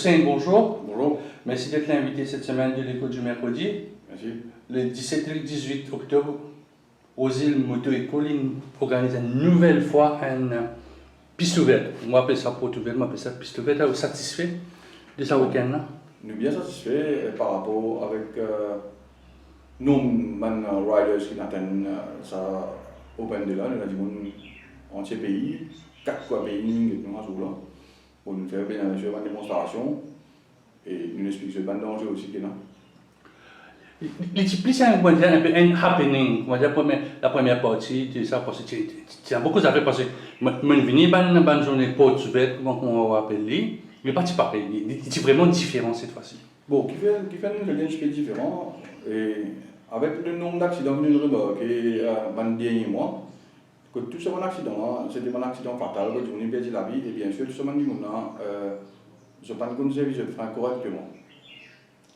Hussein, bonjour. Bonjour. Merci d'être l'invité cette semaine de l'écho du mercredi. Merci. Le 17 et le 18 octobre, aux îles Moto et Colline organisent une nouvelle fois une piste ouverte. On appelle ça porte ouverte, on appelle ça piste ouverte. Êtes-vous satisfait de ce week-end-là? Nous sommes bien satisfaits par rapport avec nos riders qui atteignent ça open de là. Nous avons dit entier pays, 4 fois pays, nous avons là. Pour nous faire bien sûr une démonstration et nous expliquer le danger aussi qu'il y a. Les types, c'est un happening, on va dire la première partie de ça, parce que c'est beaucoup de affaires, parce que je suis venu à une journée porte ouverte, comme on va appeler, mais pas pareil, c'est vraiment différent cette fois-ci. Bon, qui fait un petit peu différent, et avec le nombre d'accidents que nous remarquons dans les derniers mois, que tout ce accident, c'était un accident fatal, que on a perdu la vie, et bien sûr, tout ce monde, je ne sais pas si je fais correctement.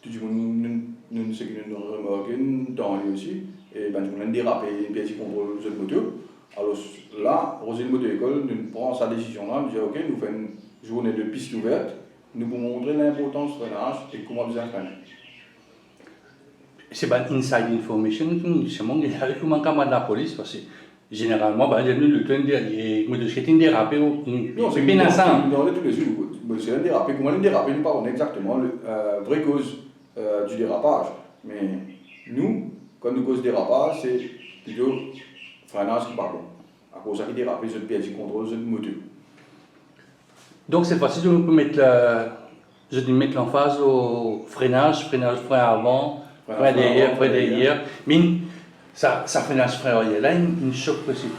Tout le monde, nous ce que nous remarquons dans lui aussi, et ben, on a dérapé, une pièce contre le jeu de moto. Alors là, Rosine Moto École, nous prenons sa décision là, nous disons ok, nous faisons une journée de piste ouverte, nous pour montrer l'importance du freinage et comment bien freiner. C'est pas inside information, c'est mon gars avec mon camarade de la police, parce que généralement, bah, nous le temps derrière, moi de skating dérapé, non, c'est bien ensemble. Dans tous les jours, c'est un dérapé, comment le déraper, nous parlons exactement la vraie cause du dérapage. Mais nous, quand nous cause dérapage, c'est plutôt freinage qui parle. À cause de déraper, c'est pièce de contrôle, c'est de moteur. Donc cette fois-ci, je peux mettre l'emphase au freinage, frein avant, frein derrière. Mais ça freinage frein arrière, là, une choc possible.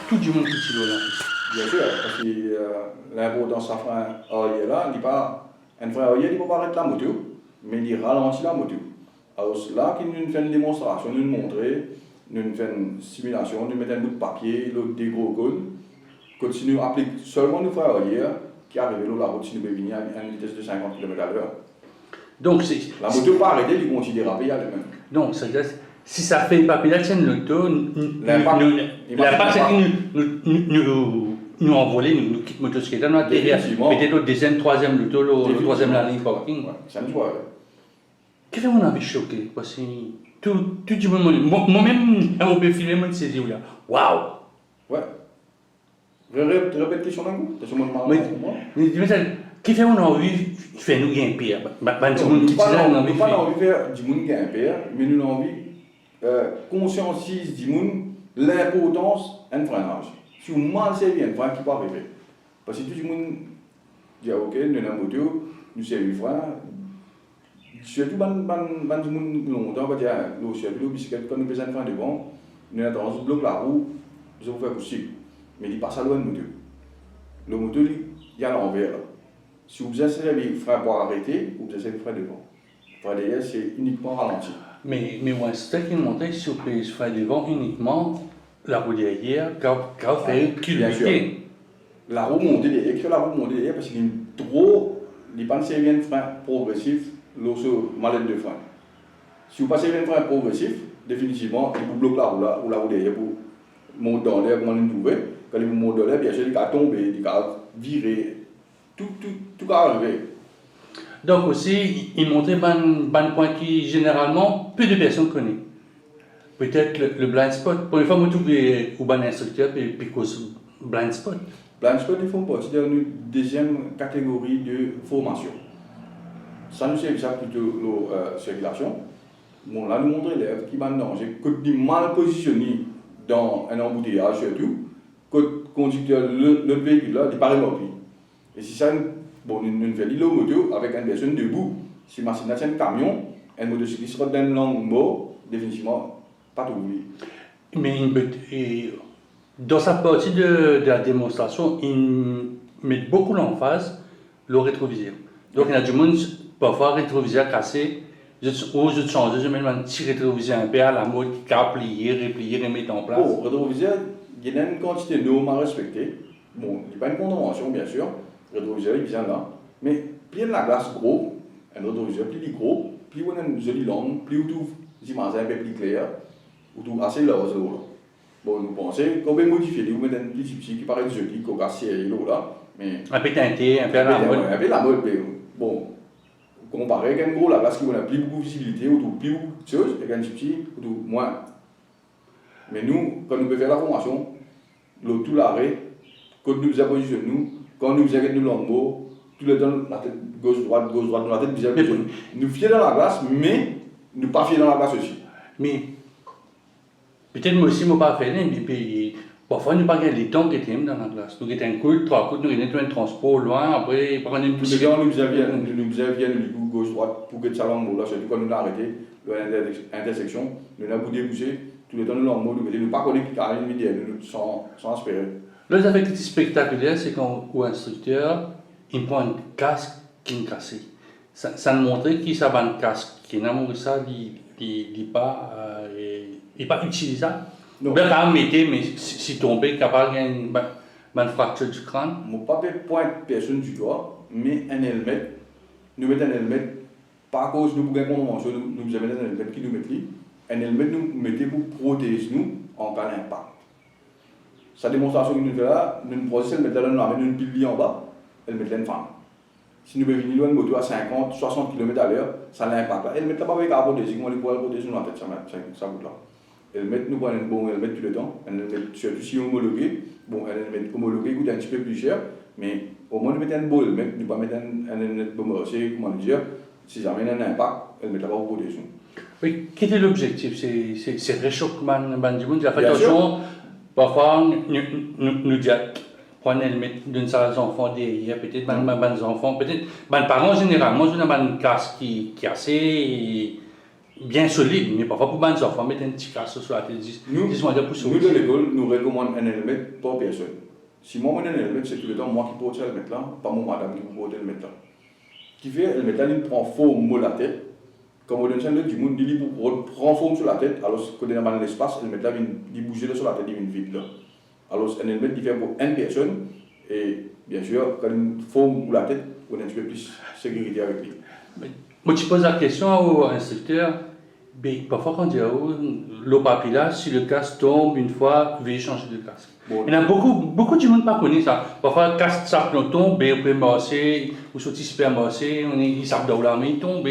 Tout du monde qui tire là. Bien sûr, parce que l'importance d'un frein arrière là, un frein arrière, il ne peut pas arrêter la moto, mais il ralentit la moto. Alors là, nous faisons une démonstration, nous montrer, nous faisons une simulation, nous mettons un bout de papier, des gros codes. Quand nous appliquons seulement le frein arrière, qui arrive là, la route, si nous pouvons venir à une vitesse de 50 km/h. Donc, la moto ne peut pas arrêter, il continue de déraper elle-même. Donc, c'est-à-dire, si ça fait une papier, là, tiens, l'auto, l'impact, c'est que nous envoler, nous quittons le motocyclette, nous atterrir, peut-être au deuxième, troisième, le troisième la ligne parking. Ça me voit. Qu'est-ce que vous avez choqué? Parce que tout du monde, moi-même, on peut filmer, je me suis dit, waouh! Ouais. Répète la question d'un coup. Mais qui fait on a envie de faire nous gagner pire? Nous n'avons pas envie de faire du monde gagner pire, mais nous avons envie de conscientiser du monde l'importance d'un freinage. Si vous mal servi un frein qui peut arriver. Parce que tout le monde dit ok, nous avons une moto, nous servons le frein. Surtout quand tout le monde longtemps, on va dire, le bicyclette, quand nous faisons un frein devant, nous avons tendance à bloquer la roue, nous avons fait possible. Mais il passe à loin de moto. Le moto, il y a l'envers. Si vous essayez de frein pour arrêter, vous essayez de frein devant. Le frein derrière, c'est uniquement ralenti. Mais ouais, c'est ça qui montre si vous payez le frein devant uniquement, la roue derrière, quand fait culbuter. La roue montée derrière, la roue montée derrière, parce qu'il y a trop, il pas servir un frein progressif, lorsque malade de frein. Si vous passez un frein progressif, définitivement, il vous bloque la roue derrière pour monter dans l'air, comment vous trouvez. Quand il monte dans l'air, bien sûr, il va tomber, il va virer, tout va arriver. Donc aussi, il montrait un point qui généralement peu de personnes connaissent. Peut-être le blind spot. Pour une fois, je trouve un instructeur puis cause blind spot. Blind spot, ils font partie d'une deuxième catégorie de formation. Ça nous sert ça plutôt la circulation. Bon, là, nous montrons l'élève qui va en danger, que du mal positionné dans un embouteillage surtout, que le conducteur, le véhicule là, il paraît rempli. Et si ça, bon, nous faisons l'île moto avec une personne debout. Si ma machine c'est un camion, un motocycliste sera d'un long mot, définitivement, pas tout oui. Mais dans sa partie de la démonstration, il met beaucoup l'emphase le rétroviseur. Donc il y a du monde, parfois rétroviseur cassé, je change, je mets un petit rétroviseur un peu à la mode, qui a plié, replié, remettre en place. Bon, rétroviseur, il y a une quantité de normes à respecter. Bon, il n'y a pas une contravention, bien sûr. Le rétroviseur, il vient là. Mais plus la glace gros, un rétroviseur plus gros, plus on a une jolie langue, plus on trouve des images un peu plus claires, on trouve assez large là. Bon, nous pensons qu'on peut modifier, on met un petit qui paraît joli, qu'on casse là, mais... Un peu teinté, un peu à la mode. Un peu la mode, bon, comparé avec un gros, la glace qui a plus beaucoup de visibilité, ou plus beaucoup de choses, et un petit, ou moins. Mais nous, quand nous pouvons faire la formation, tout l'arrêt, quand nous avons positionné nous, quand nous avons nous l'angbo, tout le temps, la tête gauche-droite, dans la tête bizarre, nous fiers dans la glace, mais nous pas fiers dans la glace aussi. Mais peut-être moi aussi, je ne pas fait, mais puis, parfois, nous n'avons pas les temps qui étaient dans la classe. Nous avons un coup, 3 coups, nous avons un transport loin, après, on est tous les gens nous avions du coup gauche-droite pour que ça l'angbo, là, surtout quand nous avons arrêté l'intersection, nous avons bougé, tout le temps, nous l'angbo, nous ne pas connaître carrément sans espérer. Là, ce qui est spectaculaire, c'est quand l'instructeur, il prend un casque qui est cassé. Ça nous montre qu'il y a un casque qui est ça, il n'est pas utilisable. Non. Bien, quand même, mais si tombé, capable de fracture du crâne. Je ne vais pas pointer personne du doigt, mais un helmet, nous mettons un helmet, pas à cause de nous avons une convention, nous avons un helmet qui nous met là. Un helmet nous mettons pour protéger nous en cas d'impact. Sa démonstration que nous faisons là, nous nous processons, nous mettons là, nous une pile en bas, elle met là une femme. Si nous venons loin de moto à 50, 60 km à l'heure, ça a un impact là. Elle met là-bas avec la protéger, on les pourrait protéger dans la tête, ça coûte là. Elle met nous prenons un bon helmet tout le temps, elle met surtout si homologué, bon, elle met homologué coûte un petit peu plus cher, mais au moins nous mettons un bon helmet, nous pas mettre un helmet bon, c'est comment dire, si jamais il y a un impact, elle met là-bas pour protéger. Oui, quel est l'objectif? C'est réchauffement du monde, la fait attention, parfois nous disons, prenez un helmet d'une salle d'enfants derrière, peut-être des enfants, peut-être, des parents généralement, ils ont un casque qui est assez bien solide, mais parfois pour des enfants, mettre un petit casque sur la tête, nous de l'école, nous recommandons un helmet par personne. Si moi j'ai un helmet, c'est tout le temps moi qui porte ce helmet là, pas mon madame qui porte le helmet là. Qui fait, le helmet là, il prend forme sur la tête. Comme on dit, du monde dit pour prendre forme sur la tête, alors que dans l'espace, le helmet là, il bouge sur la tête, il vient vite là. Alors un helmet qui fait pour une personne, et bien sûr, quand il forme sur la tête, on a un petit peu plus de sécurité avec lui. Moi, tu poses la question à l'instructeur, parfois quand on dit le papier là, si le casque tombe une fois, veuillez changer de casque. Bon. Il y en a beaucoup de monde pas connaît ça. Parfois, le casque ça tombe, on peut masser, ou sortir super masser, il s'appelle dans la main, il tombe.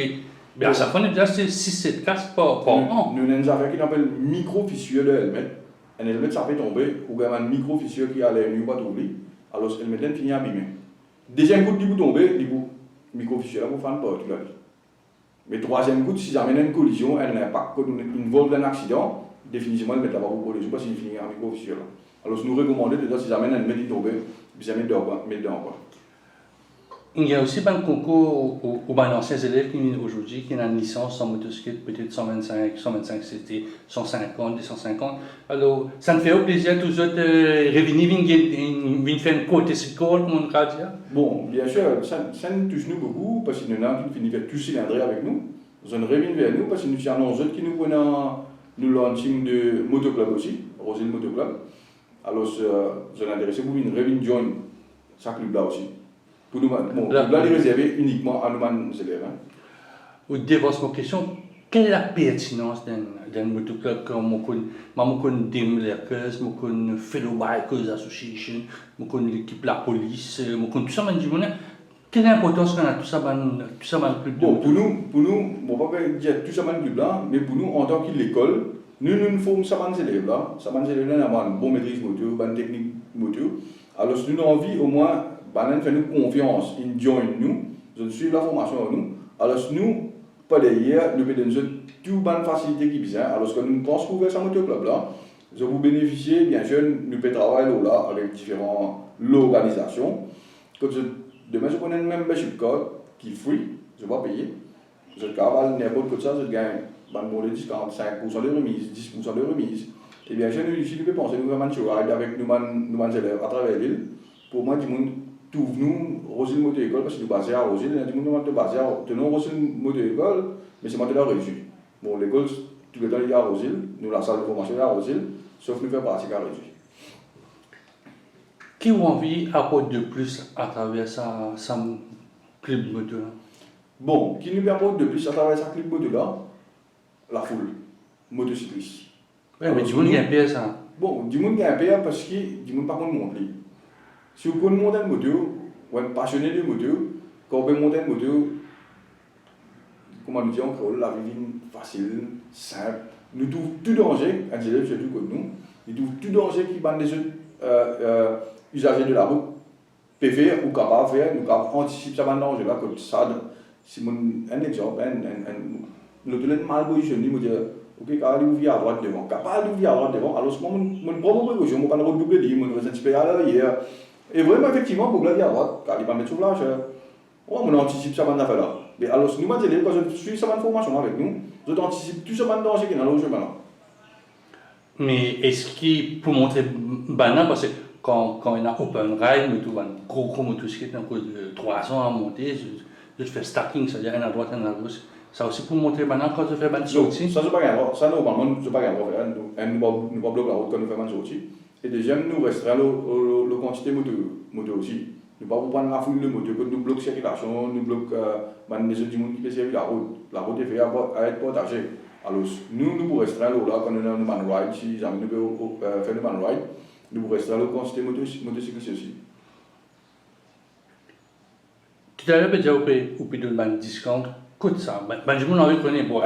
À chaque fois, on a c'est 6-7 casques par an. Nous avons une affaire qui s'appelle micro-fissure de helmet. Un helmet, ça peut tomber, ou il y a une micro-fissure qui a l'air mieux pas tomber, alors le helmet finit abîmé. Deuxième coup, il peut tomber, il peut micro-fissure là, pour faire une porte. Mais troisième coup, si ça amène une collision, un impact, une vol d'un accident, définitivement, le mettre là-bas pour protéger, parce qu'il finit en micro-fissure. Alors, nous recommandons déjà, si ça amène un métier tombé, puis ça met dedans. Il y a aussi un concours aux anciens élèves qui aujourd'hui qui ont une licence en motocyclette, peut-être 125 CT, 150, 250. Alors, ça me fait au plaisir tous autres revenir faire une côte cycle, comme on va dire. Bon, bien sûr, ça nous touche nous beaucoup, parce qu'il y en a qui finissent faire tout cylindré avec nous. Ils ont revenus vers nous, parce que nous avons d'autres qui nous prennent le launching de motoclub aussi, Rosine Motoclub. Alors, ils sont intéressés pour une revenir join ce club-là aussi. Pour nous, bon, là, il est réservé uniquement à nos élèves. Ou dévance ma question, quelle est la pertinence d'un motoclub comme mon Dim Lerkers, mon Fellow Bikers Association, mon l'équipe la police, mon tout ça, quelle est l'importance qu'on a tout ça dans le club? Bon, pour nous, je ne vais pas dire tout ça dans le club là, mais pour nous, en tant qu'école, nous formons ça dans les élèves là. Ça dans les élèves là, on a une bonne maîtrise moto, une technique moto. Alors, si nous avons envie au moins, fait nous confiance, ils joignent nous suivent la formation à nous. Alors, nous, pas derrière, nous pouvons donner toute bonne facilité qui besoin. Alors, quand nous pensons que ce motoclub là, je vous bénéficier, bien sûr, nous pouvons travailler là avec différentes organisations. Demain, je connais une membership code qui est free, je ne vais pas payer. Je travaille n'importe quoi, je gagne de discount, 5% de remise, 10% de remise. Et bien sûr, nous pouvons penser, nous avons un avec nos élèves à travers l'île. Pour moi, du monde, tout nous, Rosine Moto École, parce que nous basons à Rosine, il y a du monde qui basé à Rosine Moto École, mais c'est maintenant réussi. Bon, l'école, tout le temps, il y a à Rosine, nous, la salle de formation est à Rosine, sauf nous faire pratique à Rosine. Qui ont envie d'apporter de plus à travers sa club moto? Bon, qui nous apporte de plus à travers sa club moto là? La foule, motocycliste. Oui, mais du monde qui a un PA ça. Bon, du monde qui a un PA parce que du monde par contre monte. Si vous pouvez monter une moto, ou être passionné de moto, quand on peut monter une moto, comment nous disons, la vie facile, simple. Nous trouvons tout danger, un élève surtout comme nous trouvons tout danger qui va des autres usagers de la route peut faire ou capable de faire, nous capable anticiper ça danger là, comme ça, si un exemple, l'autre est mal positionné, nous dire, ok, quand il ouvre à droite devant, capable d'ouvrir à droite devant, alors mon propre précaution, je ne vais pas redoubler, mon reste à l'arrière. Et vraiment, effectivement, pour la vie à droite, quand il va mettre sur l'âge, on anticipe ça dans l'affaire là. Mais alors, nous, quand je suis ça formation avec nous, je anticipe tout ça dans le danger qui est dans le chemin là. Mais est-ce qu'il pour montrer banal, parce que quand il y a open ride, nous avons un gros motocyclette, de 3 ans à monter, je fais stacking, c'est-à-dire un à droite, un à gauche. Ça aussi pour montrer banal quand je fais une sortie. Ça, c'est pas grave. Ça, normalement, c'est pas grave. Nous ne pas bloquer la route quand nous faisons une sortie. Et deuxième, nous restera la quantité de moto aussi. Nous ne pouvons pas prendre la foule de moto, nous bloquons la circulation, nous bloquons les autres qui peuvent servir la route. La route est faite à être partagée. Alors, nous pouvons rester là quand nous avons un man ride, si jamais nous pouvons faire le man ride, nous pouvons rester là la quantité de motocyclistes aussi. Tout à l'heure, vous pouvez donner un discount, coûte ça. Je m'en envie de connaître. Bon,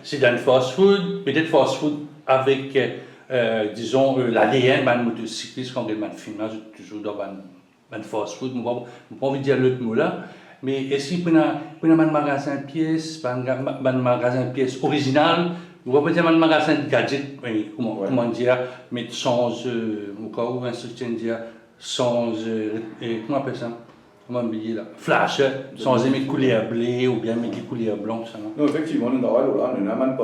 c'est dans le fast food, peut-être fast food avec, disons, l'ADN d'un motocycliste, quand il y a un filmage, toujours dans un fast food, je n'ai pas envie de dire l'autre mot là. Mais est-ce qu'il y a un magasin de pièces, un magasin de pièces original, ou peut-être un magasin de gadgets, comment dire, mais sans, ou un soutien dire, sans, comment on appelle ça? Comment on dit là? Flash, sans mettre couler à blé ou bien mettre couler à blanc, ça non? Non, effectivement, nous avons là, nous avons un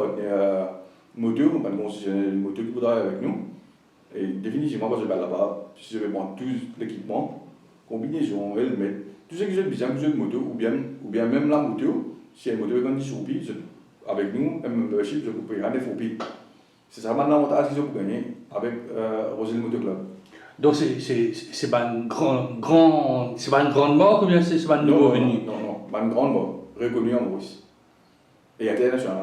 moteur, un concessionnaire moteur qui travaille avec nous. Et définitivement, quand je vais là-bas, si je vais prendre tout l'équipement, combinaison, helmet, tout ce que j'ai besoin de moto, ou bien même la moto, si elle moto est condition avec nous, un membership, je peux payer un FOP. C'est ça maintenant l'avantage qu'ils ont pour gagner avec Rosel Moto Club. Donc c'est pas une grande marque ou bien c'est pas un nouveau venu? Non, pas une grande marque, reconnue en Maurice et internationale.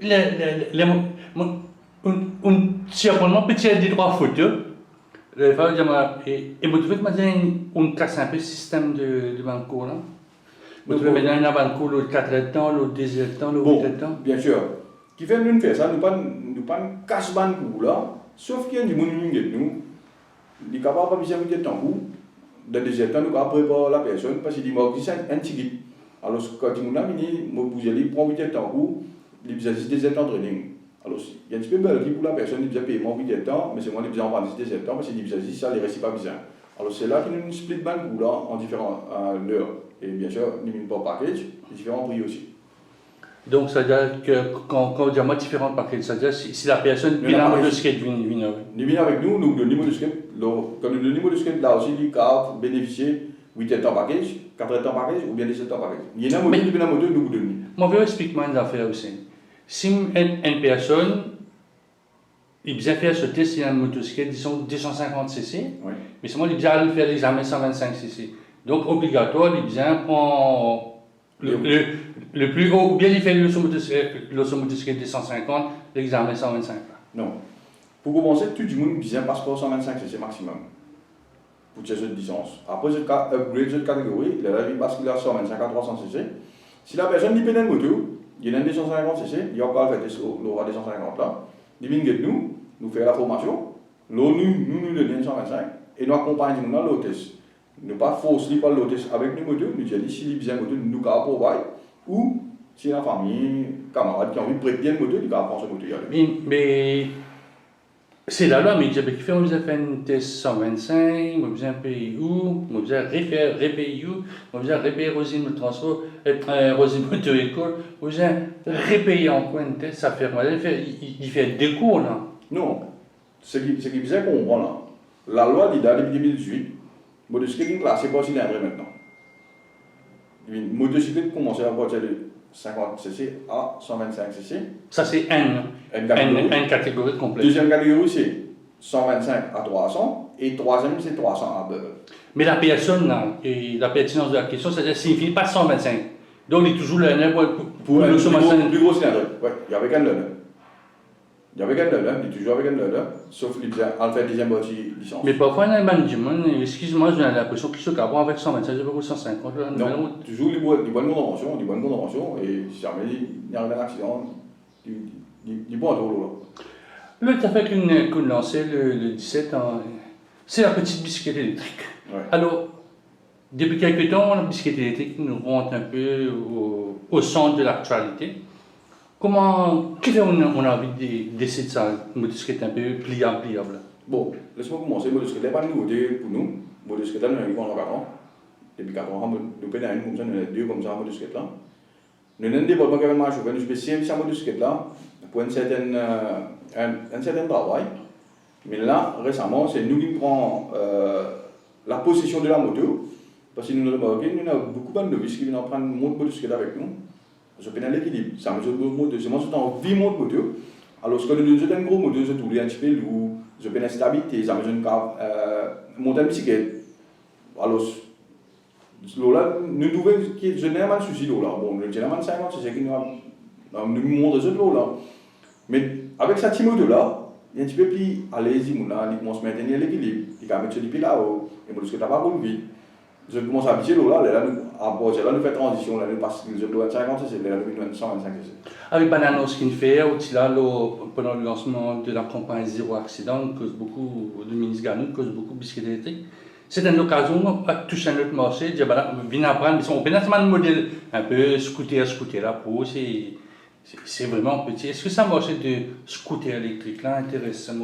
Un petit des droits photos. Et vous devez me casser un peu le système de banco là. Vous devez mettre un banco l'autre 4 temps, l'autre 10 temps, l'autre 8 temps. Bien sûr. Qui fait nous faire ça, nous pas casse banco là, sauf qu'il y a du monde qui nous, il est capable de faire un temps coup. Dans 10 temps, nous avons préparé la personne parce qu'il dit moi c'est un ticket. Alors quand il a fini, moi vous allez prendre 8 temps coup, il y a 10 temps training. Alors, il y a un petit peu de pour la personne qui paye mon 8 temps, mais c'est moi qui ai envoyé 17 temps parce qu'il dit ça, les récits pas bien. Alors, c'est là qu'il y a une split bank là en différents heures. Et bien sûr, il y a une package, différents prix aussi. Donc, ça veut dire que quand on dit différents packages, ça veut dire si la personne vient avec le skate, il vient avec nous, le niveau de skate, quand le niveau de skate là aussi, il peut bénéficier 8 temps package, 4 temps package ou bien 17 temps package. Il y a un modèle qui vient avec nous, nous donnons. Moi, je vais expliquer une affaire aussi. Si une personne, il vient faire ce test, il y a un motocyclette, disons 250 cc, oui. Mais c'est moi qui vient faire l'examen 125 cc. Donc, obligatoire, il vient prendre le plus haut, ou bien il fait le motocyclette 250, l'examen 125. Non. Pour commencer, tout le monde vient passeport 125 cc maximum. Pour cette distance. Après, je upgrade cette catégorie, il passe qu'il a 125 à 300 cc. Si la personne dit pédale moto, il y a un 250 cc, il y a encore le fait l'aura 250 là. Il vient de nous faire la formation. Nous donnons 125 et nous accompagnons dans l'hôtesse. Nous ne pas forcer par l'hôtesse avec nos motos, nous disons si il besoin de moto, nous avons provide. Ou si la famille, camarade qui a envie de prêter une moto, il va prendre sa moto. Mais c'est la loi, mais il fait on fait un test 125, on besoin payer où, on besoin repayer où, on besoin repayer Rosine le transport, Rosine moto école, on besoin repayer en coin de test, ça fait mal, il fait des cours là. Non, ce qui est bien comprendre là, la loi dit depuis 2018, le motocyclette classé pas cylindré maintenant. Le motocyclette commence à partir de 50 cc à 125 cc. Ça c'est une catégorie complète. Deuxième catégorie c'est 125 à 300 et troisième c'est 300 à beurre. Mais la personne là, et la pertinence de la question, c'est-à-dire s'il ne finit pas 125. Donc il est toujours le pour le plus gros cylindre. Oui, il y avait qu'un leurre. Il y avait quelqu'un là, il est toujours avec quelqu'un là, sauf qu'il a fait deuxième partie licence. Mais parfois, il y a un du monde, excuse-moi, j'ai l'impression qu'ils se capent avec 125, 150, là, nouvelle Non, route. toujours des bonnes contraventions, et si jamais il y a un accident, du bon tour là. Là, tu as fait qu'une lancée le 17 ans. C'est la petite bicyclette électrique. Ouais. Alors, depuis quelques temps, la bicyclette électrique nous rentre un peu au centre de l'actualité. Qu'est-ce qu'on a envie d'essayer de ça, une motocyclette un peu pliable? Bon, laisse-moi commencer. Motocyclette n'est pas une nouveauté pour nous. Motocyclette, nous avons pendant 4 ans. Depuis 4 ans, nous prenons une comme ça, nous avons deux comme ça, motocyclette là. Nous avons un développement qui marche, nous spécialisons cette motocyclette là pour un certain travail. Mais là, récemment, c'est nous qui prenons la possession de la moto. Parce que nous avons remarqué, nous avons beaucoup de novices qui viennent prendre une motocyclette avec nous. Je peux l'équilibre. Ça me dit que c'est moi qui ai 8 mots de moto. Alors, ce que nous avons un gros moto, je tourne un petit peu lourd, je peux la stabilité, ça me dit que monter une bicyclette. Alors, là, nous devons, je n'ai pas de souci là. Bon, je n'ai pas de 50, c'est ce qui nous montre ce là. Mais avec cette moto là, il y a un petit peu plus allez-y, il commence à maintenir l'équilibre, il va mettre sur les pieds là-haut, et moi, ce que tu n'as pas pour vite. Je commence à habituer là, nous faisons transition, là, nous passons de 50 cc, là, nous 125 cc. Avec Bananos qui fait, pendant le lancement de la campagne Zéro Accident, cause beaucoup de ministre Ganou, cause beaucoup de bicyclettes électriques. C'est une occasion de toucher un autre marché, de dire, viens apprendre, mais on peut un modèle un peu scooter là, pour c'est vraiment petit. Est-ce que ça marche de scooter électrique là intéresse le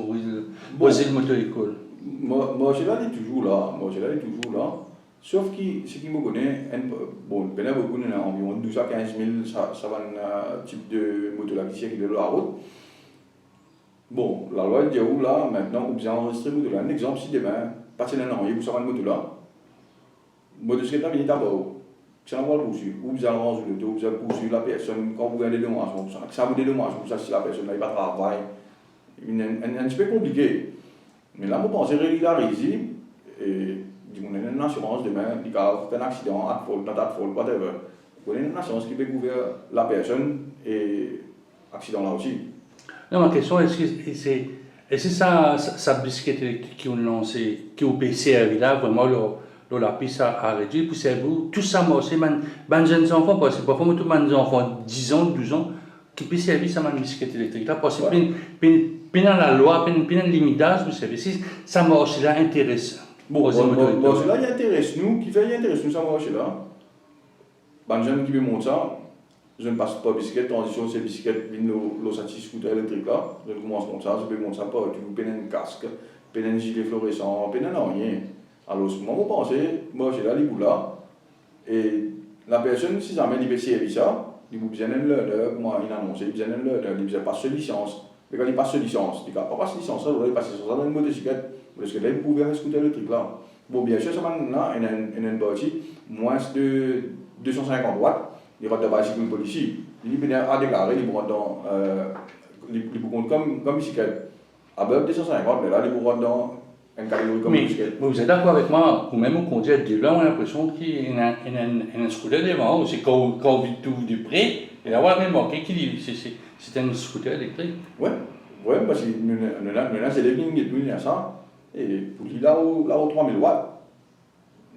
moto-école? Moi, je l'ai toujours là. Sauf que ce qui me connaît, bon, il y a beaucoup, il y a environ 12 à 15 000 ça va un type de moto là qui circule sur la route. Bon, la loi dit où là, maintenant, on vient enregistrer moto là. Un exemple, si demain, passer un an, vous savez une moto là, motocyclette là, il est à bord. C'est un vol poursuivre. Vous allez ranger le dos, vous allez poursuivre la personne, quand vous avez des dommages, ça vous des dommages, vous savez si la personne n'a pas de travail. C'est un petit peu compliqué. Mais là, vous pensez régulariser, et on a une assurance demain, il y a un accident, not at fault, whatever. Vous avez une assurance qui peut couvrir la personne et l'accident là aussi. Non, ma question est-ce que ça bicyclette électrique qui ont lancé, qui ont servi là, vraiment la piste a réduit, puis c'est vous, tout ça marche, les jeunes enfants, parce que parfois, tous les enfants 10 ans, 12 ans, qui peuvent servir ça, une bicyclette électrique là, parce que dans la loi, dans la limite d'âge, vous savez, si ça marche là, intéressant. Bon, cela il intéresse nous, qui fait intéresse nous, ça marche là. Les jeunes qui veulent monter ça, je ne passe pas bicyclette, transition, c'est bicyclette, le scooter électrique là, je commence à monter ça, je peux monter ça pas, tu peux peiner un casque, peiner un gilet fluorescent, peiner rien. Alors, moi, je pense, moi, j'ai là, les bouts là, et la personne, si jamais il veut servir ça, il a besoin d'un leader, comment il annonce, il a besoin d'un leader, il a besoin de passer licence. Mais quand il passe licence, il ne pas passer licence, il va passer sur ça dans une motocyclette, parce que là, il pouvait un scooter électrique là. Bon, bien sûr, ça maintenant, il y a une partie, moins de 250 watts, il va d'abord bicycle policier. Il est à déclarer, il va dans, comme bicyclette. À bord 250, mais là, il va dans un catégorie comme bicyclette. Mais vous êtes d'accord avec moi, ou même au conduit de là, on a l'impression qu'il y a un scooter devant, c'est quand on vit tout du près, et là, on a même manqué qu'il c'est un scooter électrique. Oui, parce que nous avons des lignes qui sont ça, et pour lui, là où 3000 watts,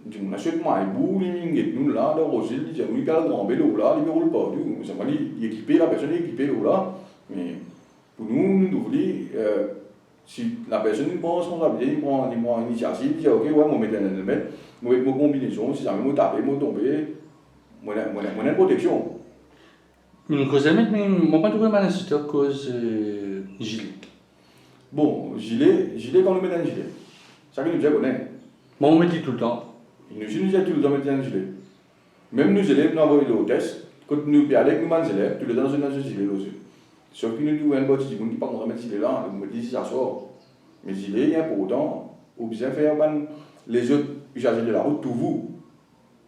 on a seulement un bout de ligne qui nous là, dans Rosil, il y a un grand vélo là, il ne roule pas, c'est pas il est équipé, la personne est équipée là, mais pour nous, nous devons si la personne prend responsabilité, il prend l'initiative, il dit ok, ouais, je vais mettre un helmet, je vais mettre mon combinaison, si jamais je tape, je tombe, je vais une protection. Une cause mais je ne vais pas trouver ma nécessité cause gilet. Bon, gilet, quand on met un gilet, ça que nous connaissons. Bon, on met tout le temps. Nous utilisons tout le temps mettre un gilet. Même nous élèves, nous avons eu le test, quand nous perdons avec nous élèves, tous les temps nous avons un gilet aussi. Sauf que nous avons un bâtiment qui ne peut pas mettre gilet là, nous disons ça sort. Mais gilet est important, ou bien faire les autres usagers de la route, tout vous.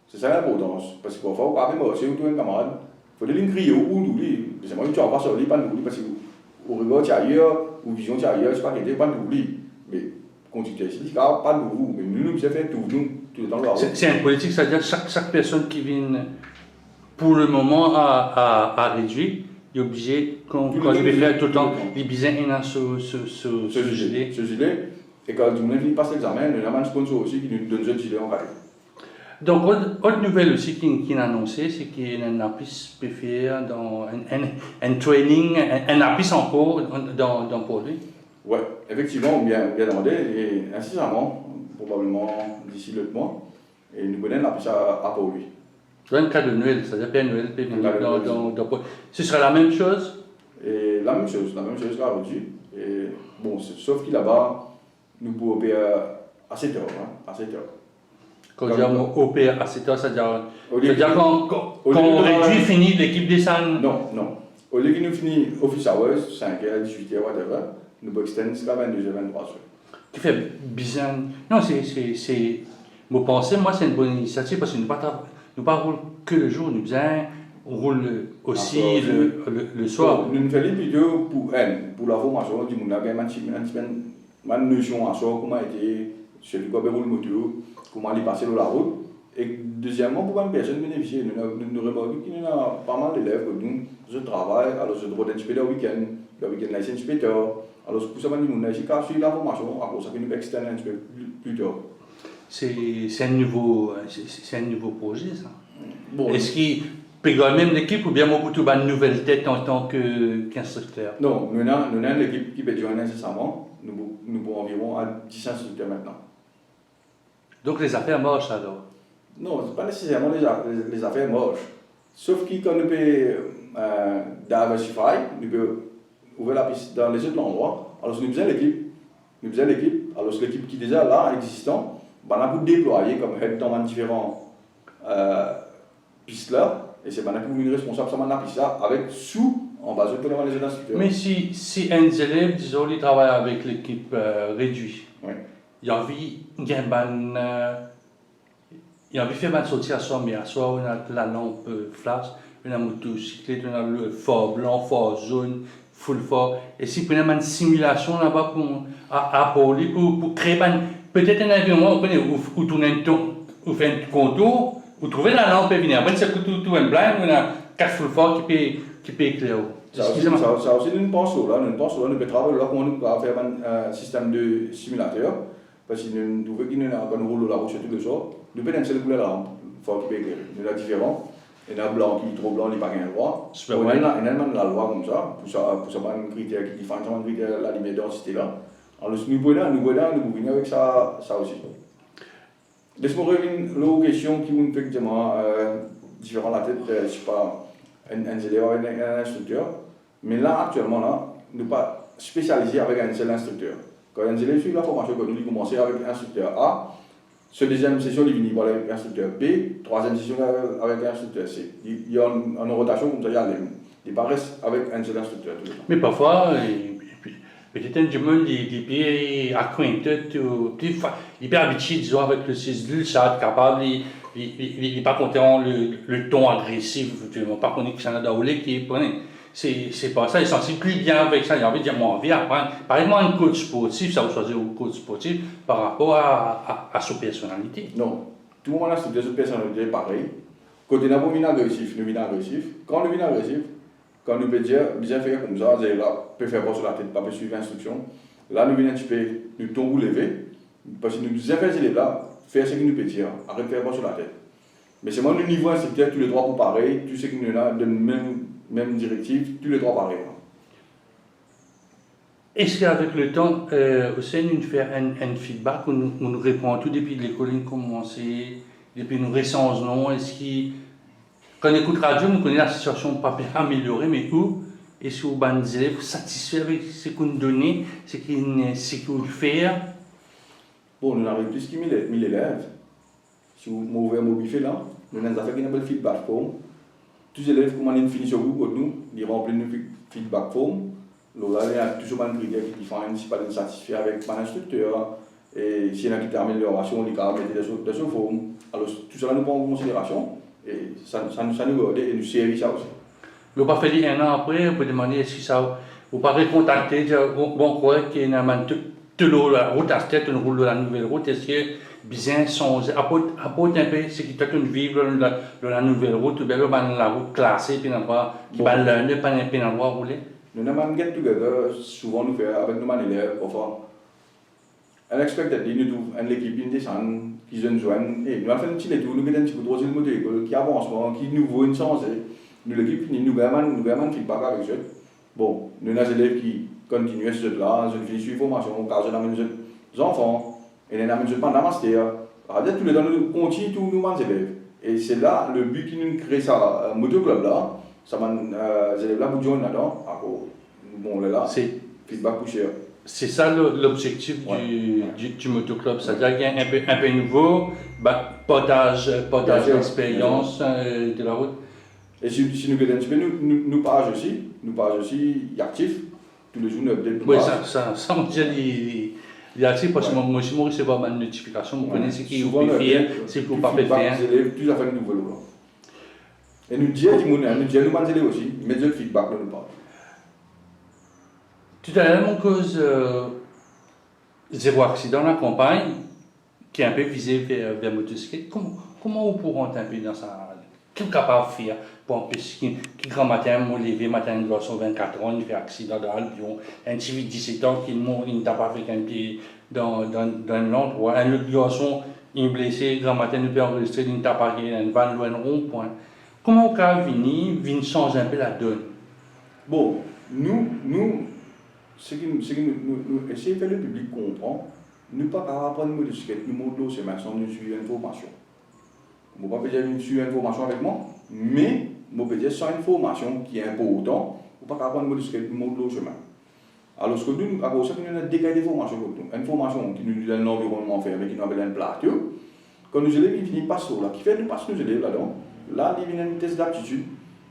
C'est ça l'importance. Parce qu'il faut pas même marcher autour d'un camarade. Il faut les crier au bout d'oubli. C'est moi qui ne pas sur lui, pas d'oubli, parce que au regard ailleurs, ou vision ailleurs, c'est pas qu'il n'y a pas d'oubli. Mais continuez ici, pas de vous. Mais nous, nous faisons tout, nous, tout le temps là. C'est une politique, c'est-à-dire chaque personne qui vient pour le moment à réduire, il est obligé, quand Tout le il temps, veut faire tout le tout temps, le temps. il est besoin ce gilet. Ce gilet. Et quand tout le monde passe l'examen, il y a un sponsor aussi qui nous donne ce gilet en cahier. Donc, autre nouvelle aussi qui a annoncé, c'est qu'il y a un apis PFR dans un training, un apis en cours pour lui. Oui, effectivement, bien demandé, et incessamment, probablement d'ici le mois, et nous venons l'apis à pour lui. Dans le cas de Noël, c'est-à-dire Père Noël peut venir Cas de Noël. Ce sera la même chose. Et la même chose sera reçue. Et bon, sauf qu'il là-bas, nous pouvons opérer à 7 heures. Hein, à 7 heures. Quand on opère à 7 heures, c'est-à-dire quand au lieu on de- réduit, fini, l'équipe descend. Non. Au lieu qu'il nous finit office hours, 5h, 18h, whatever, nous pouvons extendre jusqu'à 22h, 23h. Qui fait bizarre. Non, c'est. Mon pensée, moi, c'est une bonne initiative parce que nous pas rouler que le jour, on roule aussi le soir. Nous nous faisons plutôt pour la formation du monde, ma notion à soi, comment était celui qui a roule moto, comment il passer sur la route. Et deuxièmement, pour une personne bénéficier, nous remarquons qu'il y a pas mal d'élèves que nous, je travaille, alors je dois d'inspecter le week-end license inspecteur. Alors pour ça, nous avons suivi la formation, alors ça fait nous externe un peu plus tard. C'est un nouveau projet, ça. Bon, Est-ce qu'il peut même l'équipe ou bien moi, pour une nouvelle tête en tant qu'instructeur? Non, nous avons une équipe qui peut joindre nécessairement. Nous avons environ 10 instructeurs maintenant. Donc les affaires marchent alors? Non, ce n'est pas nécessairement les affaires moches. Sauf que quand nous pouvons diversifier, nous pouvons ouvrir la piste dans les autres endroits. Alors, nous faisons l'équipe. Alors, l'équipe qui est déjà là, existant, on a pu déployer comme head dans différents pistes là. Et c'est maintenant une responsable sur la piste là, avec en base de les autres instructeurs. Mais si un élève, disons, il travaille avec l'équipe réduite, Oui. il a envie de faire une association, mais à soi, on a la lampe flash, on a une motocyclette, on a le fort blanc, fort jaune, full fort. Et si on a une simulation là-bas pour créer peut-être un environnement où tourner un tour, où faire un contour, où trouver la lampe et venir. Après, c'est tout un blind, on a 4 full fort qui peut éclairer. Ça aussi, nous pensons là, nous pouvons travailler là, comment nous pouvons faire un système de simulateur. Parce que nous trouvons qu'il y a quand nous roulons la route tous les jours, nous pouvons une seule couleur la lampe, fort qui peut éclairer. Nous avons différents. Il y a un blanc qui est trop blanc, il n'y a pas un droit. Il y a la loi comme ça, pour ça, un critère qui définit un critère la limite de densité là. Alors, nous pouvons venir avec ça aussi. Laisse-moi revenir aux questions qui ont effectivement différentes la tête, je ne sais pas, un élève avec un instructeur. Mais là, actuellement, nous ne sommes pas spécialisés avec un seul instructeur. Quand un élève suit la formation, nous avons commencé avec instructeur A. Cette deuxième session, il vient avec instructeur B. Troisième session avec instructeur C. Il y a une rotation comme ça, il ne reste pas avec un seul instructeur. Mais parfois, peut-être un monde il est acquainted, il est habitué, disons, avec le CISL, ça capable, il n'est pas content le ton agressif, tu ne pas connaître que ça n'a qui est c'est pas ça, il s'en sent plus bien avec ça, il a envie de dire, moi, envie d'apprendre. Par exemple, un coach sportif, ça vous choisir un coach sportif par rapport à sa personnalité. Non, tout le monde a sa personnalité pareil. Quand on a un agressif, nous venons agressif. Quand nous venons agressif, quand nous pouvons dire, bien faire comme ça, là, peut faire pas sur la tête, pas suivre l'instruction. Là, nous venons un petit peu, nous tombons lever, parce que nous devons faire là, faire ce que nous pouvons dire, arrêter de faire pas sur la tête. Mais c'est moi, le niveau instructeur, tous les droits pour pareil, tout ce qui nous a donne même directive, tous les droits pareils. Est-ce qu'avec le temps, aussi, nous faire un feedback, où nous répondons tout depuis l'école a commencé, depuis nous recensons, est-ce qu'il. Quand on écoute radio, nous connaissons la situation pas bien améliorée, mais où est-ce que les élèves sont satisfaits avec ce qu'on nous donne, ce qu'on fait? Bon, nous avons plus que 1000 élèves. Si vous m'ouvrez mon buffet là, nous avons fait un feedback form. Tous les élèves, comment ils finissent au bout, ils remplissent une feedback form. Là, il y a toujours un critère qui définit si pas satisfait avec mon instructeur. Et s'il y a une amélioration, on va mettre des formes. Alors, tout cela nous prend en considération. Et ça nous aide et nous sert ça aussi. Mais on va faire un an après, on peut demander si ça. On va recontacter, bon, quoi, qu'il y a un la route à tête, on roule la nouvelle route, est-ce que bien songer, apporte un peu ce qui t'a qu'on vivre dans la nouvelle route, ou bien dans la route classée, puis n'importe qui va l'un, pas un endroit rouler. Nous avons un get together, souvent nous faisons avec nos élèves, parfois. Unexpectedly, nous trouvons une équipe qui descend, qui se joignent, et nous avons fait un petit détour, nous avons un petit coup de rosée de moto, qui avance, qui nous vaut une chance. Nous l'équipe, nous avons un feedback avec eux. Bon, nous avons des élèves qui continuent ce jeu-là, je finis une formation, car je amène des enfants, et nous amène pendant la master. Alors, tous les deux, nous continuons tous nos élèves. Et c'est là le but qui nous crée ça, motoclub là, ça m'a les élèves là, vous là-dedans, bon, là, c'est feedback pour cher. C'est ça l'objectif du motoclub, c'est-à-dire qu'il y a un peu nouveau, partage d'expérience de la route. Et si nous regardons un petit peu, nous page aussi actifs, tous les jours nous update. Oui, ça on dit les actifs parce que moi aussi, je recevoir ma notification, je connais ce qui vous peut faire, ce qui vous pas faire. Les élèves, plus à faire de nouveaux. Et nous disons, nous élèves aussi, mais le feedback, nous parle. Tout à l'heure, on cause zéro accident dans la campagne, qui est un peu visé vers motocyclette. Comment vous pourrez un peu dans ça? Qu'est-ce qu'on est capable de faire pour empêcher qui grand matin, mon lever, matin, de 24 ans, il fait accident dans l'avion, un petit 17 ans qui mort, il n'a pas fait un pied dans un endroit, un autre garçon, il est blessé, grand matin, il peut enregistrer, il n'a pas fait un van loin rond-point. Comment on peut venir changer un peu la donne? Bon, nous, ce que nous essayons de faire le public comprendre, nous ne pouvons pas apprendre une motocyclette, nous montons c'est maintenant, nous suivons une formation. Je ne peux pas dire une suivre une formation avec moi, mais je peux dire sans une formation qui est importante, on ne peut pas apprendre une motocyclette, nous montons le chemin. Alors, ce que nous avons des cas de formation, une formation qui nous donne l'environnement fermé, qui nous appelle un plateau. Quand nous élèves, ils finissent par là, qui fait nous passer nos élèves là-dedans. Là, ils viennent un test d'aptitude,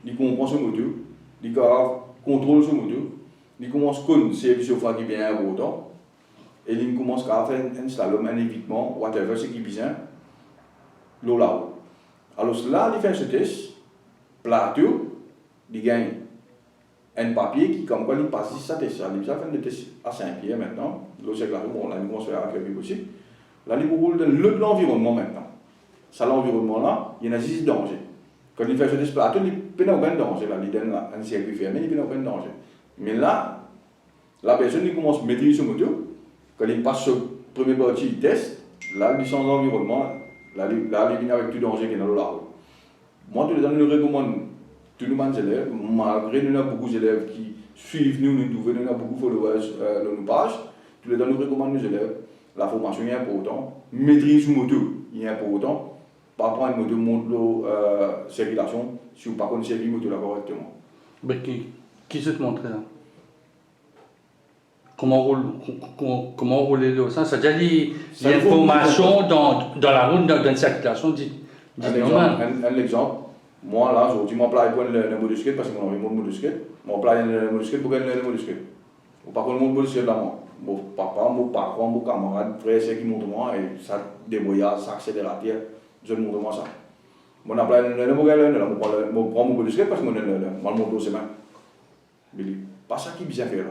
ils comprennent ce moteur, ils contrôlent ce moteur. Ils commencent à connaître ce qui est bien important et ils commencent à faire un slalom, un évitement, whatever, ce qui est bien, là-haut. Alors là, ils font ce test, plateau, ils gagnent un papier qui, comme quoi, ils passent 10 tests. Ils font des tests à 5 pieds maintenant. Là, c'est clair, bon, là, ils commencent à faire avec le possible. Là, ils roulent dans l'environnement maintenant. Ça, l'environnement-là, il y en a 6 dangers. Quand ils font ce test plateau, ils ne peuvent pas de danger. Là, ils donnent un circuit fermé, ils ne peuvent pas de danger. Mais là, la personne qui commence à maîtriser ce moteur, quand il passe ce premier parti, il teste, là, il change l'environnement, là, il vient avec tout danger qui est dans la route. Moi, tous les ans, je recommande tous nos élèves, malgré nous avons beaucoup d'élèves qui suivent nous avons beaucoup de followers dans nos pages, tous les ans, nous recommandons nos élèves, la formation est importante, maîtrise le moteur est important, pas prendre une moto montre la circulation si vous ne connaissez pas le moteur correctement. Ben, qui se te montre là? Comment rouler le sens? C'est-à-dire qu'il y a une formation dans la route, dans une circulation un exemple, moi là, aujourd'hui, je m'appelle pour le motocyclette parce que mon motocyclette, je m'appelle le motocyclette pour gagner le motocyclette. Je ne sais pas mon motocyclette là, mon papa, mon parent, mon camarade, frère, c'est qui montre moi, et ça déboyage, ça accélérateur, je montre moi ça. Je m'appelle le motocyclette, je prends mon motocyclette parce que je montre aussi main. Mais pas ça qui est bien fait là.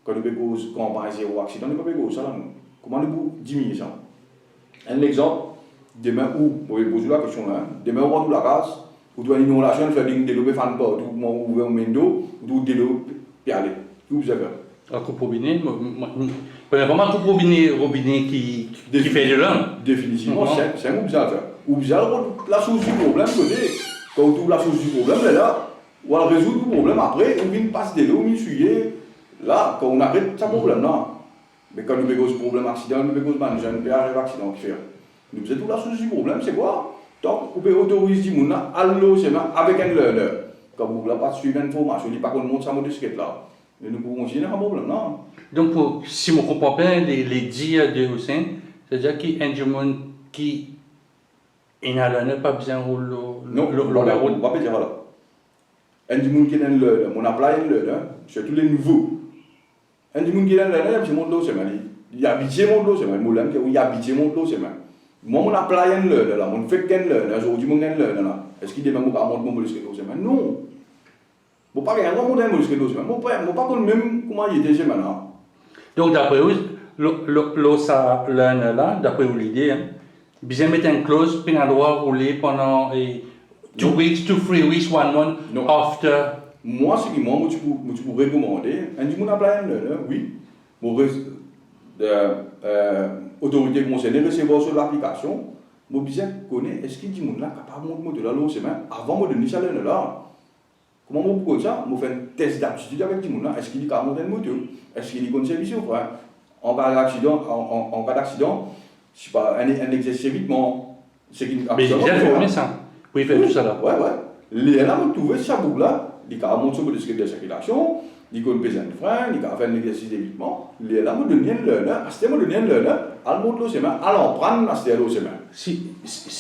Quand nous avons campagne zéro accident, nous ne pouvons pas ça là. Comment nous pouvons diminuer ça? Un exemple, demain où, vous pouvez poser la question là, demain on rentre la case, vous devez une relation, faire des développés fan partout, vous ouvrez un mendo, vous développez et aller. Tout vous avez. Un coupe robinet, vraiment un coupe robinet qui fait de l'homme. Définitivement, c'est un coupe à faire. Ou vous avez la source du problème, quand vous trouvez la source du problème, là, ou alors résoudre le problème après, on vient passer de l'eau, on vient suyer. Là, quand on arrête ce problème-là, mais quand nous avons ce problème accident, nous avons un jeune péage accident qui fait. Nous faisons tout la source du problème, c'est quoi? Donc, vous pouvez autoriser les gens à aller avec un learner. Quand vous ne voulez pas suivre une formation, il n'y a pas qu'on monte sa motocyclette là. Mais nous pouvons générer un problème, non? Donc, si je comprends bien les dires de Hussein, c'est-à-dire qu'il y a un monde qui est un learner, pas besoin de rouler la route. On ne va pas dire voilà. Un du monde qui est un learner, on a plein de learner, c'est tous les nouveaux. Un du monde qui est un learner, c'est mon dos, c'est mal. Il y a habitué mon dos, c'est mal. Moi, il y a habitué mon dos, c'est mal. Moi, on a plein de learner là, on fait qu'un learner, aujourd'hui, on a un learner là. Est-ce qu'il demande à monter mon motocyclette, c'est mal? Non. Je ne peux pas monter un motocyclette, c'est mal. Je ne peux pas même comment il était, c'est mal. Donc, d'après vous, ça, là, d'après l'idée, hein, bien mettre une clause, puis on a le droit de rouler pendant 2 weeks, 2, 3 weeks, 1 month, Non. after. Moi, ce qui moi, je peux recommander, un du monde a plein oui, pour autorité concernée recevoir sur l'application, je bien connaître est-ce que du monde là capable de monter là l'eau semaine avant de donner ça là. Comment on peut ça? On fait un test d'aptitude avec du monde là, est-ce qu'il est capable de monter une moto? Est-ce qu'il est comme service ou pas? En cas d'accident, je sais pas, un exercice évitement, c'est qu'il Mais il vient faire ça. Oui, il fait tout ça là. Ouais. Les là, on trouve ça bout là. Il a monté sur le disque de circulation, il a pesé un frein, il a fait un exercice d'évitement. Les là, on donne à ce moment donné, on monte le chemin, on prend à ce chemin. Si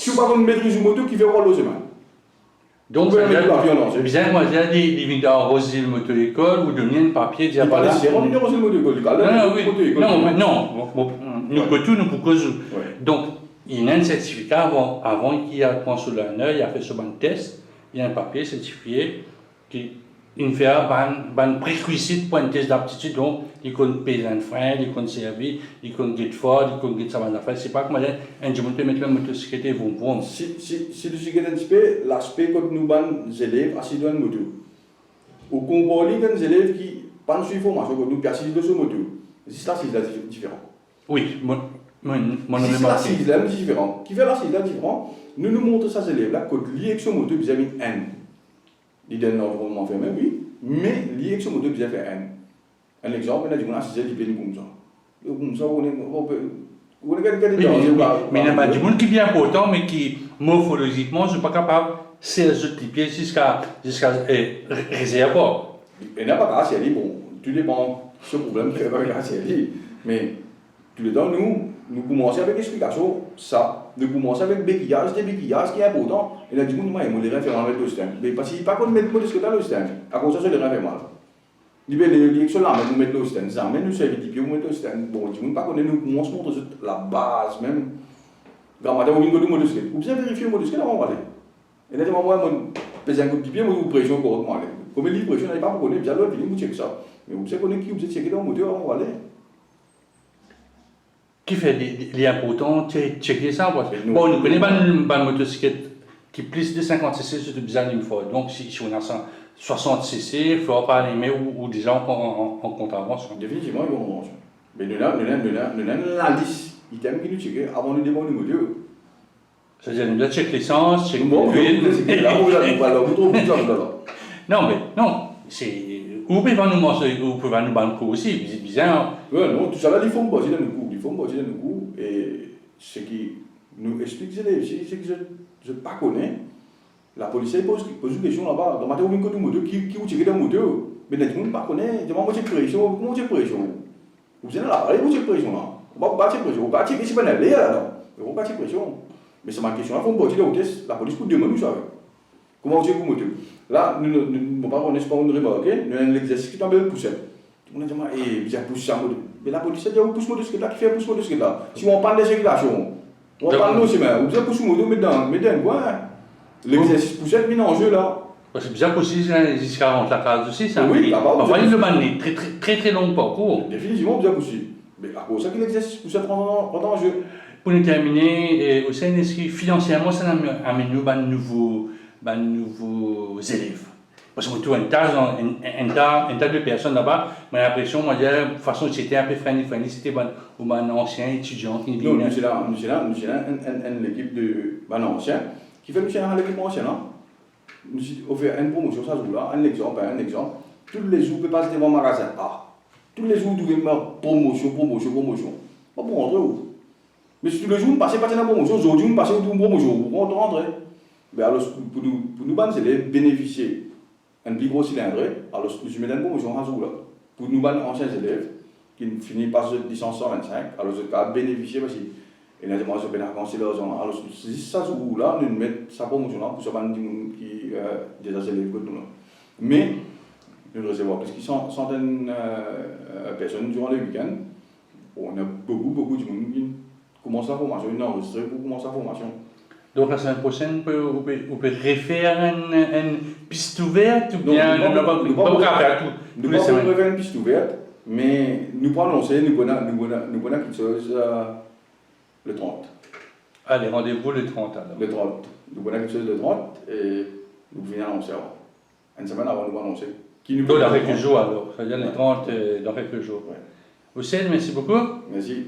vous n'avez pas une maîtrise du moto qui fait rouler le chemin. Donc, vous pouvez mettre la violence. Bien, moi, j'ai dit d'arroser le moto d'école ou de donner un papier, dire pas là. C'est vraiment d'arroser le moto d'école. Non, nous pour cause. Donc, il y a un certificat avant qu'il a pris sur l'honneur, il a fait ce bon test, il y a un papier certifié qui fait un prérequis pour un test d'aptitude. Donc, il connaît payer un frein, il connaît servir, il connaît get fort, il connaît sa bande d'affaires. C'est pas comme un jour, on peut mettre la motocyclette et vous. Si tu sais l'aspect que nous avons des élèves assis dans une moto, ou comparer des élèves qui pas suivre formation que nous qui assis dans une moto, c'est là c'est différent. Oui, mon c'est là c'est différent. Qui fait là c'est différent. Nous montrons ça aux élèves là que lié avec son moto vis-à-vis N. Il donne l'environnement fermé, oui, mais lié avec son moto vis-à-vis N. Un exemple, on a dit qu'on a 6 heures de comme ça. Comme ça, on est quelqu'un de mais il y a du monde qui est bien important, mais qui morphologiquement, je ne suis pas capable de serrer les pieds jusqu'à réservoir. Il n'y a pas qu'à serrer, bon, tout dépend de ce problème qu'il n'y a pas qu'à serrer. Mais tout le temps, nous commençons avec l'explication, ça. Nous commençons avec des béquillages qui est important. Et là, du coup, nous avons les référents avec le stand. Mais parce qu'il n'y a pas qu'on met le stand dans le stand. À cause de ça, c'est les référents. Il y a des choses là, nous mettons le stand. Ça, mais nous savons des pieds, nous mettons le stand. Bon, du coup, pas qu'on est nous commençons à montrer la base même. Grammaire, on vient de le stand. Vous bien vérifier le stand avant d'aller. Et là, moi, je pèse un coup de pied, moi, je pression correctement. Comme il dit pression, il n'y a pas pour connaître, bien l'autre, vous checkez ça. Mais vous savez qu'on est qui, vous êtes checké dans le moteur avant d'aller. Qui fait les importants, checker ça. Bon, on ne connaît pas une motocyclette qui plus de 50 cc, c'est bizarre d'une fois. Donc, si on a 60 cc, il ne faut pas aller ou déjà en contravention. Définitivement, il y a une contravention. Mais nous avons la liste items qui nous checker avant de démarrer le moteur. C'est-à-dire, nous devons checker l'essence, checker le là, non, c'est. Ou pouvez nous montrer, ou pouvez nous banquer aussi, c'est bizarre. Non, tout ça là, il faut me baser dans le coup. Il faut me baser dans le coup. Et ce qui nous explique les élèves, c'est que je ne pas connais. La police pose une question là-bas. Dans ma théorie, il y a un moteur qui vous tire dans le moteur. Mais les gens ne connaissent pas. Comment vous pression? Comment vous pression? Vous êtes là, vous êtes pression là. On va pas tirer pression. On va tirer si vous n'êtes là là. On va pas tirer pression. Mais c'est ma question. Il faut me baser dans le test. La police peut demander, vous savez. Comment vous tirez le moteur? Là, nous ne pas connaître pas une remarque. Nous avons l'exercice qui tombe le poussette. On a dit, il a poussé ça. Mais la police a dit, on pousse le moteur là, qui fait pousse le moteur là. Si on parle de circulation, on parle de nos chemins. Vous avez poussé le moteur, mettez un coin. L'exercice poussette mis en jeu là. C'est bizarre possible, jusqu'à 40 la case aussi, ça. Oui, enfin, il demande très long parcours. Définitivement, bien possible. Mais à cause de ça que l'exercice poussette rentre en jeu. Pour nous terminer, aussi, est-ce que financièrement, ça amène nous de nouveaux élèves? Parce que un tas de personnes là-bas, mais l'impression, moi, de façon, c'était un peu friendly, c'était un ancien étudiant qui vient. Non, nous, c'est là, une équipe de anciens qui fait l'équipe ancienne. On fait une promotion, ça joue là, un exemple. Tous les jours, on peut passer devant le magasin A. Tous les jours, vous devez faire promotion. Pas pour rentrer où. Mais si tous les jours, vous passez pas dans la promotion, aujourd'hui, vous passez dans une promotion, vous rentrez. Mais alors, pour nous, c'est les bénéficier un plus gros cylindre. Alors, je mets une promotion à jour là. Pour nous, anciens élèves qui finissent par cette licence 125, alors je peux bénéficier parce que. Et là, moi, je peux avancer l'argent. Alors, si ça joue là, nous mettons sa promotion là pour ce bande qui déjà élèves que nous. Mais, nous recevons plus de centaines de personnes durant le week-end. On a beaucoup de monde qui commence la formation, ils enregistrent pour commencer la formation. Donc la semaine prochaine, vous pouvez refaire une piste ouverte ou bien nous ne pouvons pas refaire une piste ouverte. Mais nous pas annoncé, nous connaissons quelque chose le 30. Allez, rendez-vous le 30 alors. Le 30. Nous connaissons quelque chose le 30 et nous venons annoncer avant. Une semaine avant, nous annoncer. Qui nous Dans quelques jours alors, c'est-à-dire le 30 dans quelques jours. Ouais. Hussein, merci beaucoup. Merci.